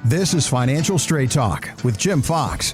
This is Financial Straight Talk with Jim Fox.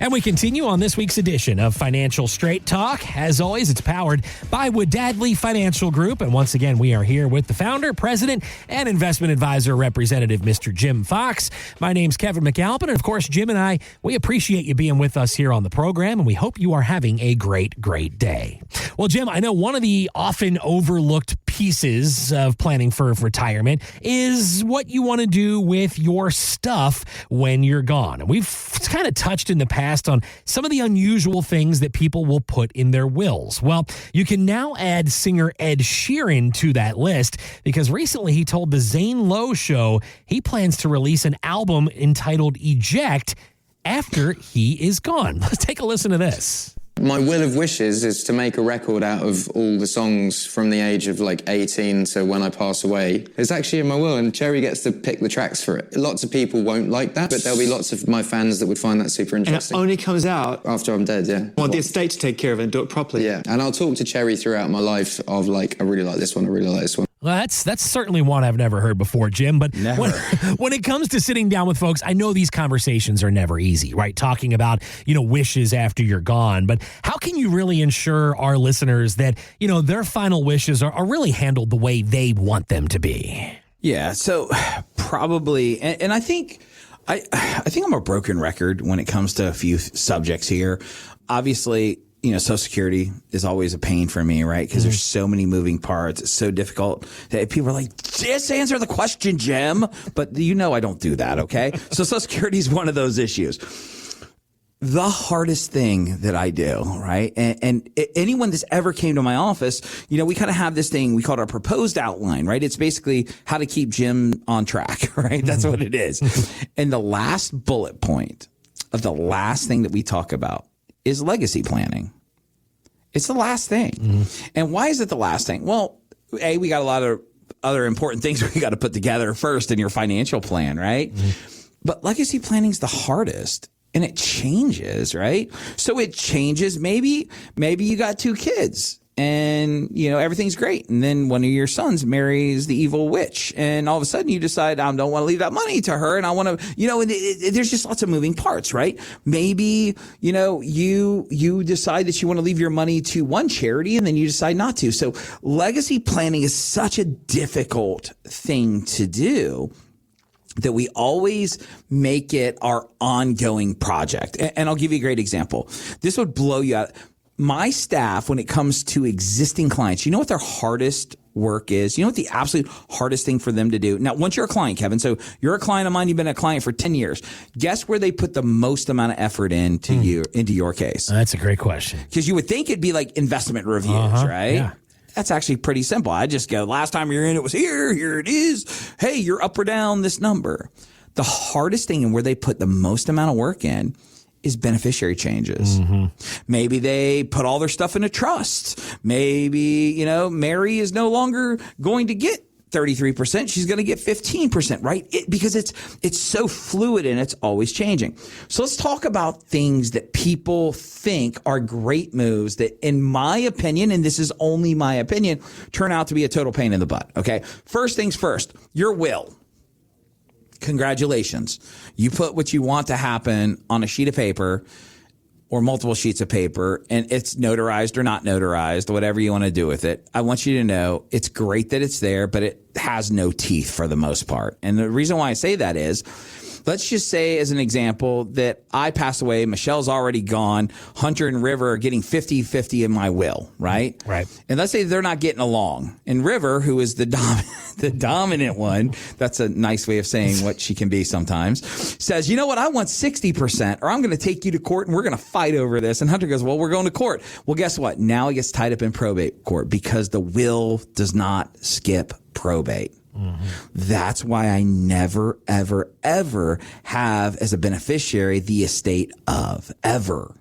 And we continue on this week's edition of Financial Straight Talk. As always, it's powered by Wadadley Financial Group. And once again, we are here with the founder, president, and investment advisor representative, Mr. Jim Fox. My name's Kevin McAlpin. And of course, Jim and I, we appreciate you being with us here on the program. And we hope you are having a great, great day. Well, Jim, I know one of the often overlooked pieces of planning for retirement is what you want to do with your stuff when you're gone. And we've kind of touched in the past on some of the unusual things that people will put in their wills. Well, you can now add singer Ed Sheeran to that list because recently he told the Zane Lowe Show he plans to release an album entitled Eject after he is gone. Let's take a listen to this. My will of wishes is to make a record out of all the songs from the age of like 18 to when I pass away. It's actually in my will, and Cherry gets to pick the tracks for it. Lots of people won't like that, but there'll be lots of my fans that would find that super interesting. And it only comes out after I'm dead, yeah. I want the estate to take care of it and do it properly. Yeah, and I'll talk to Cherry throughout my life of like, I really like this one, I really like this one. Well, that's certainly one I've never heard before, Jim. But when it comes to sitting down with folks, I know these conversations are never easy, right? Talking about, wishes after you're gone. But how can you really ensure our listeners that, their final wishes are really handled the way they want them to be? Yeah, so probably, and I think I'm a broken record when it comes to a few subjects here. Obviously, Social Security is always a pain for me, right? Because there's so many moving parts. It's so difficult that people are like, just answer the question, Jim. But I don't do that, okay? So Social Security is one of those issues. The hardest thing that I do, right? And anyone that's ever came to my office, we kind of have this thing we call our proposed outline, right? It's basically how to keep Jim on track, right? That's what it is. And the last bullet point of the last thing that we talk about is legacy planning. It's the last thing. And why is it the last thing? Well, we got a lot of other important things we got to put together first in your financial plan, right? But legacy planning is the hardest. And it changes, right? So it changes. Maybe you got 2 kids and, everything's great. And then one of your sons marries the evil witch. And all of a sudden you decide, I don't want to leave that money to her. And I want to, there's just lots of moving parts, right? Maybe, you decide that you want to leave your money to one charity and then you decide not to. So legacy planning is such a difficult thing to do that we always make it our ongoing project. And I'll give you a great example. This would blow you out. My staff, when it comes to existing clients, you know what their hardest work is? You know what the absolute hardest thing for them to do? Now, once you're a client, Kevin, so you're a client of mine, you've been a client for 10 years. Guess where they put the most amount of effort into your case? That's a great question. Because you would think it'd be like investment reviews, right? Yeah. That's actually pretty simple. I just go, last time you're in, it was here it is. Hey, you're up or down this number. The hardest thing and where they put the most amount of work in is beneficiary changes. Maybe they put all their stuff in a trust. Maybe, Mary is no longer going to get 33%. She's going to get 15%, right? Because it's so fluid and it's always changing. So let's talk about things that people think are great moves that, in my opinion, and this is only my opinion, turn out to be a total pain in the butt. Okay. First things first, your will. Congratulations. You put what you want to happen on a sheet of paper or multiple sheets of paper, and it's notarized or not notarized, whatever you want to do with it. I want you to know it's great that it's there, but it has no teeth for the most part. And the reason why I say that is, let's just say as an example that I pass away, Michelle's already gone, Hunter and River are getting 50-50 in my will, right? Right. And let's say they're not getting along. And River, who is the dominant one, that's a nice way of saying what she can be sometimes, says, you know what, I want 60%, or I'm going to take you to court and we're going to fight over this. And Hunter goes, well, we're going to court. Well, guess what? Now he gets tied up in probate court because the will does not skip probate. That's why I never, ever, ever have as a beneficiary the estate of, ever.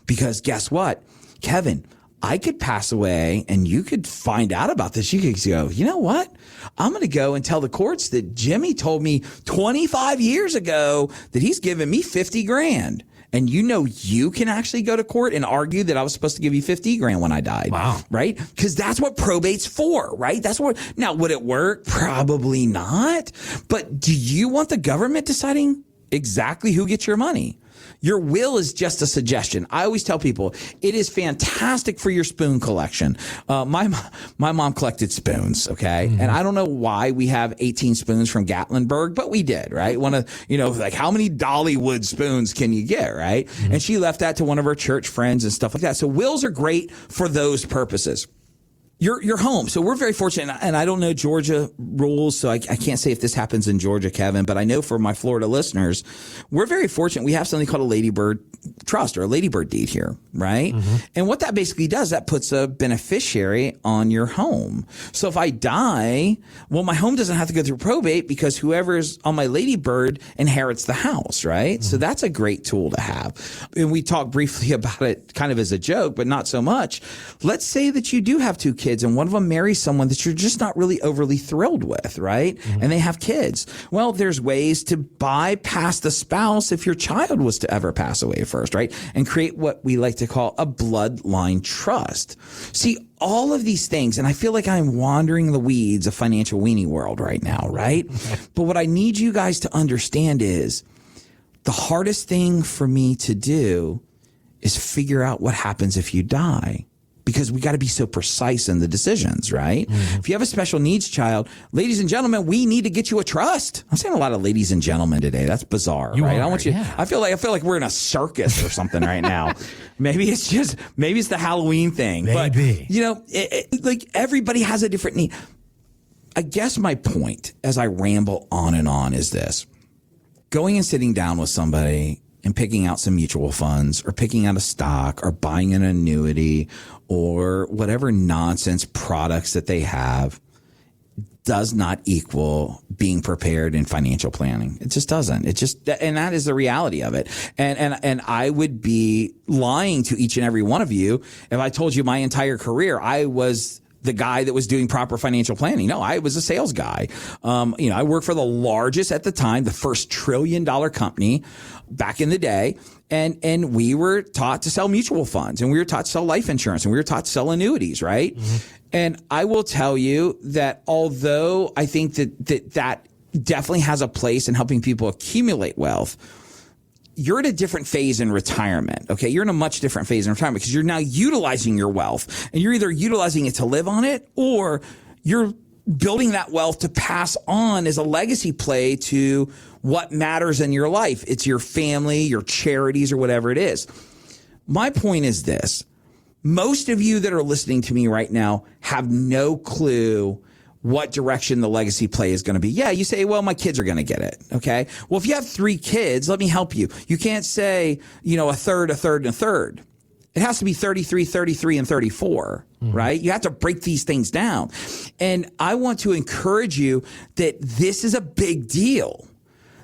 Because guess what, Kevin, I could pass away and you could find out about this. You could go, you know what? I'm going to go and tell the courts that Jimmy told me 25 years ago that he's giving me 50 grand. And you can actually go to court and argue that I was supposed to give you 50 grand when I died. Wow. Right? Because that's what probate's for, right? Now, would it work? Probably not. But do you want the government deciding exactly who gets your money? Your will is just a suggestion. I always tell people it is fantastic for your spoon collection. My mom collected spoons, okay? Mm-hmm. And I don't know why we have 18 spoons from Gatlinburg, but we did, right? One of, like how many Dollywood spoons can you get, right? Mm-hmm. And she left that to one of her church friends and stuff like that. So wills are great for those purposes. Your home. So we're very fortunate, and I don't know Georgia rules, so I can't say if this happens in Georgia, Kevin, but I know for my Florida listeners, we're very fortunate. We have something called a ladybird trust or a ladybird deed here, right? Mm-hmm. And what that basically does, that puts a beneficiary on your home. So if I die, well, my home doesn't have to go through probate because whoever's on my ladybird inherits the house, right? Mm-hmm. So that's a great tool to have. And we talked briefly about it kind of as a joke, but not so much. Let's say that you do have two kids and one of them marries someone that you're just not really overly thrilled with, right? Mm-hmm. And they have kids. Well, there's ways to bypass the spouse if your child was to ever pass away first, right? And create what we like to call a bloodline trust. See, all of these things, and I feel like I'm wandering the weeds of financial weenie world right now, right? But what I need you guys to understand is the hardest thing for me to do is figure out what happens if you die. Because we got to be so precise in the decisions, right? Mm-hmm. If you have a special needs child, ladies and gentlemen, we need to get you a trust. I'm saying a lot of ladies and gentlemen today. That's bizarre, right? I want you. Yeah. I feel like we're in a circus or something right now. Maybe it's the Halloween thing. Maybe. But like everybody has a different need. I guess my point, as I ramble on and on, is this: going and sitting down with somebody and picking out some mutual funds or picking out a stock or buying an annuity or whatever nonsense products that they have does not equal being prepared in financial planning. It just doesn't. And that is the reality of it. And I would be lying to each and every one of you if I told you my entire career I was the guy that was doing proper financial planning. No, I was a sales guy. I worked for the largest at the time, the first $1 trillion company back in the day. And we were taught to sell mutual funds and we were taught to sell life insurance and we were taught to sell annuities, right? Mm-hmm. And I will tell you that although I think that definitely has a place in helping people accumulate wealth, you're at a different phase in retirement. Okay. You're in a much different phase in retirement because you're now utilizing your wealth and you're either utilizing it to live on it or you're building that wealth to pass on as a legacy play to what matters in your life. It's your family, your charities, or whatever it is. My point is this. Most of you that are listening to me right now have no clue what direction the legacy play is going to be. Yeah, you say, well, my kids are going to get it. Okay. Well, if you have 3 kids, let me help you. You can't say, a third, a third, and a third. It has to be 33, 33, and 34, right? You have to break these things down. And I want to encourage you that this is a big deal.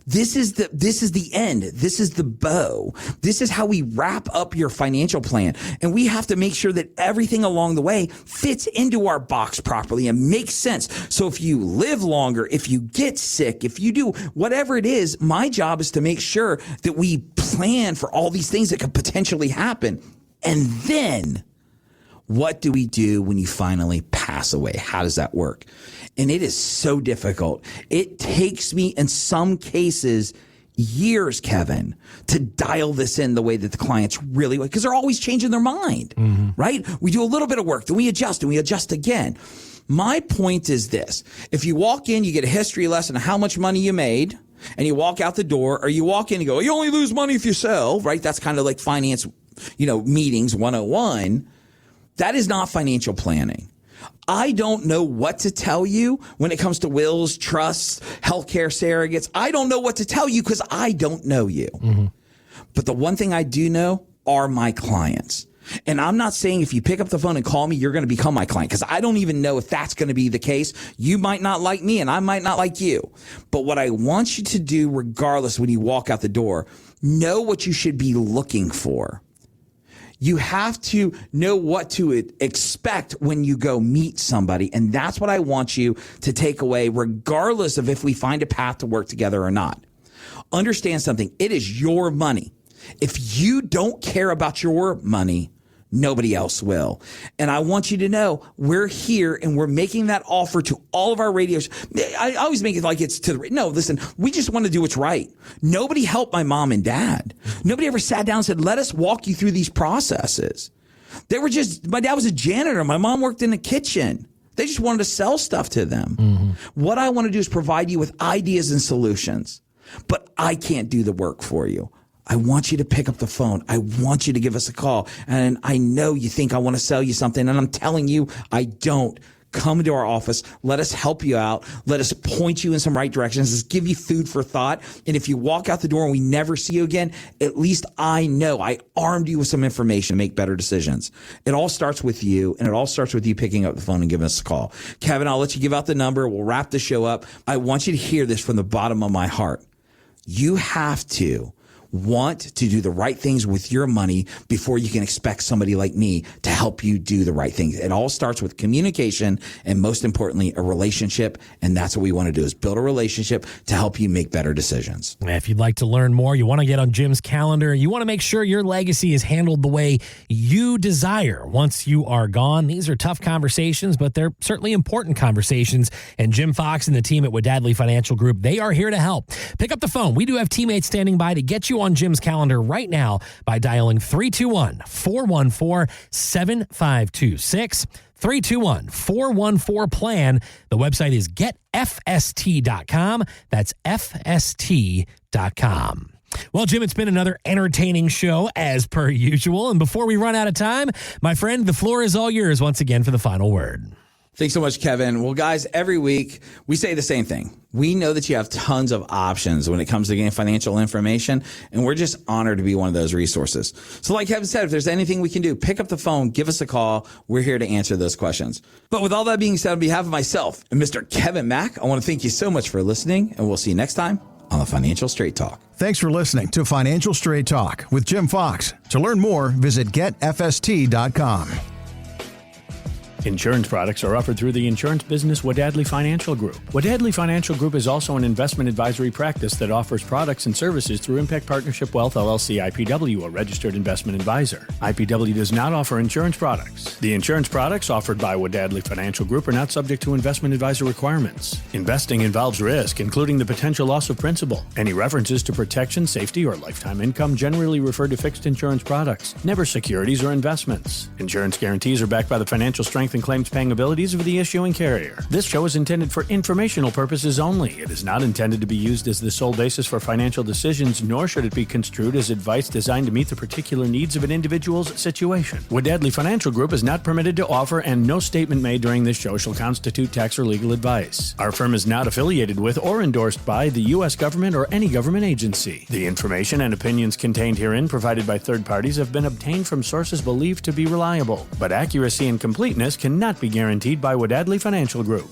This is the end. This is the bow. This is how we wrap up your financial plan. And we have to make sure that everything along the way fits into our box properly and makes sense. So if you live longer, if you get sick, if you do whatever it is, my job is to make sure that we plan for all these things that could potentially happen. And then what do we do when you finally pass away? How does that work? And it is so difficult. It takes me, in some cases, years, Kevin, to dial this in the way that the clients really want, because they're always changing their mind, right? We do a little bit of work, then we adjust, and we adjust again. My point is this. If you walk in, you get a history lesson of how much money you made, and you walk out the door, or you walk in and go, you only lose money if you sell, right? That's kind of like finance, meetings 101. That is not financial planning. I don't know what to tell you when it comes to wills, trusts, healthcare surrogates. I don't know what to tell you because I don't know you. Mm-hmm. But the one thing I do know are my clients. And I'm not saying if you pick up the phone and call me, you're going to become my client, because I don't even know if that's going to be the case. You might not like me and I might not like you. But what I want you to do, regardless, when you walk out the door, know what you should be looking for. You have to know what to expect when you go meet somebody. And that's what I want you to take away, regardless of if we find a path to work together or not. Understand something. It is your money. If you don't care about your money, nobody else will. And I want you to know we're here and we're making that offer to all of our radios. I always make it like it's to the, no, listen, we just want to do what's right. Nobody helped my mom and dad. Nobody ever sat down and said, let us walk you through these processes. They were just, my dad was a janitor. My mom worked in the kitchen. They just wanted to sell stuff to them. Mm-hmm. What I want to do is provide you with ideas and solutions, but I can't do the work for you. I want you to pick up the phone. I want you to give us a call. And I know you think I want to sell you something, and I'm telling you, I don't. Come to our office. Let us help you out. Let us point you in some right directions. Let's give you food for thought. And if you walk out the door and we never see you again, at least I know I armed you with some information to make better decisions. It all starts with you, and it all starts with you picking up the phone and giving us a call. Kevin, I'll let you give out the number. We'll wrap the show up. I want you to hear this from the bottom of my heart. You have to want to do the right things with your money before you can expect somebody like me to help you do the right things. It all starts with communication and, most importantly, a relationship. And that's what we want to do, is build a relationship to help you make better decisions. If you'd like to learn more, you want to get on Jim's calendar, you want to make sure your legacy is handled the way you desire once you are gone. These are tough conversations, but they're certainly important conversations. And Jim Fox and the team at Wadadley Financial Group, they are here to help. Pick up the phone. We do have teammates standing by to get you on Jim's calendar right now by dialing 321-414-7526. 321-414-PLAN. The website is getfst.com. That's fst.com. Well, Jim, it's been another entertaining show as per usual. And before we run out of time, my friend, the floor is all yours once again for the final word. Thanks so much, Kevin. Well, guys, every week we say the same thing. We know that you have tons of options when it comes to getting financial information, and we're just honored to be one of those resources. So like Kevin said, if there's anything we can do, pick up the phone, give us a call. We're here to answer those questions. But with all that being said, on behalf of myself and Mr. Kevin Mack, I want to thank you so much for listening, and we'll see you next time on the Financial Straight Talk. Thanks for listening to Financial Straight Talk with Jim Fox. To learn more, visit getfst.com. Insurance products are offered through the insurance business Wadadley Financial Group. Wadadley Financial Group is also an investment advisory practice that offers products and services through Impact Partnership Wealth LLC IPW, a registered investment advisor. IPW does not offer insurance products. The insurance products offered by Wadadley Financial Group are not subject to investment advisor requirements. Investing involves risk, including the potential loss of principal. Any references to protection, safety, or lifetime income generally refer to fixed insurance products, never securities or investments. Insurance guarantees are backed by the financial strength and claims paying abilities of the issuing carrier. This show is intended for informational purposes only. It is not intended to be used as the sole basis for financial decisions, nor should it be construed as advice designed to meet the particular needs of an individual's situation. Wadadley Financial Group is not permitted to offer, and no statement made during this show shall constitute tax or legal advice. Our firm is not affiliated with or endorsed by the U.S. government or any government agency. The information and opinions contained herein provided by third parties have been obtained from sources believed to be reliable, but accuracy and completeness cannot be guaranteed by Wadadley Financial Group.